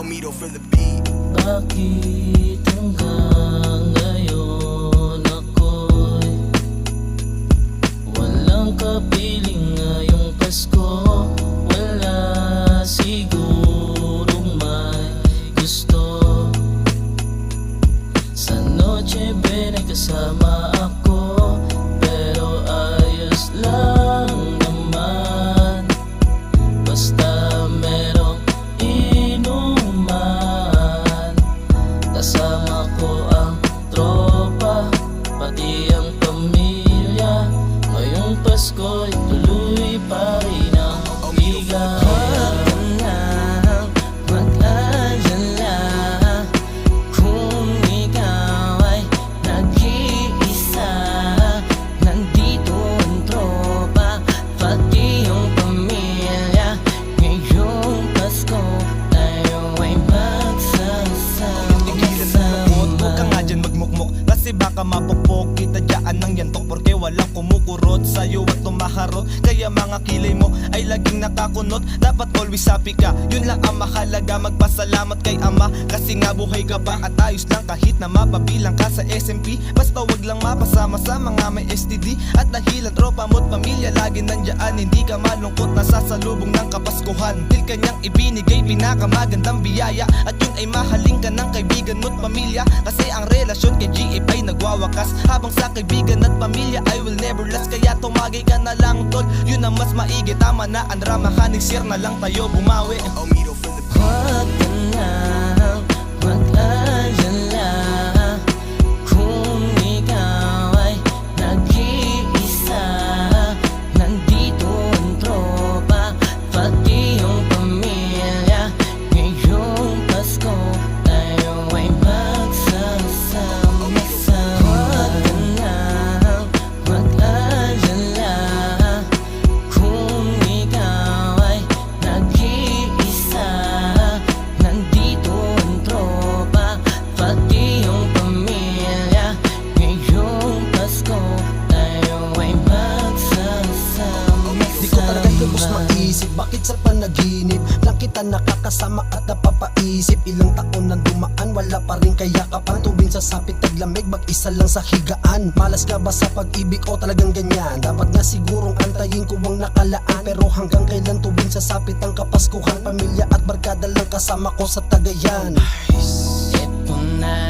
Omito for the beat. Bakit hanggang ngayon ako'y walang kapiling ngayong Pasko? Wala sigurong may gusto. Sa Noche Buena kasama ako, pero ayos lang naman. Basta merong inuman, kasama ko ang tropa, pati ang pamilya. Ngayong Pasko'y tuloy pa rin ang ligaya. Kasi baka mapukpok kita dyan ng yantok, porque walang kumukurot sa'yo at tumaharot. Kaya mga kilay mo ay laging nakakunot. Dapat always happy ka, yun lang ang mahalaga. Magpasalamat kay Ama, kasi nga buhay ka pa. At ayos lang kahit na mapabilang ka sa SMP. Basta wag lang mapasama sa mga may STD. At dahil ang tropa mo't pamilya lagi nandyan, hindi ka malungkot na sasalubong ng Kapaskuhan. Til kanyang ibinigay pinakamagandang biyaya, at yun ay mahalin ka ng kaibigan mo't pamilya. Kasi ang relasyon kay GF ay nagwawakas, habang sa kaibigan at pamilya I will never last. Kaya tumagay ka na lang tol, yun ang mas maigi. Tama na ang dramahan, share na lang tayo bumawi. Omito for the beat. Huwag ka nang mag-alala kung ikaw ay nag-iisa. Nandito ang tropa, pati yung pamilya. Ngayong Pasko tayo ay magsasama. Huwag ka nang mag-alala kung ikaw ay nag-iisa. Nandito ang tropa, pati yung pamilya. Ngayong Pasko tayo ay magsasama. Di ko talaga lubos maisip, bakit sa panaginip lang kita nakakasama at napapaisip. Ilang taon nang dumaan, wala pa rin kayakapan. Tuwing sasapit taglamig, mag-isa lang sa higaan. Malas ka ba sa pag-ibig o talagang ganyan? Dapat nga sigurong antayin ko ang nakalaan. Pero hanggang kailan tuwing sasapit ang Kapaskuhan? Pamilya at barkada lang kasama ko sa Tagayan. Ito na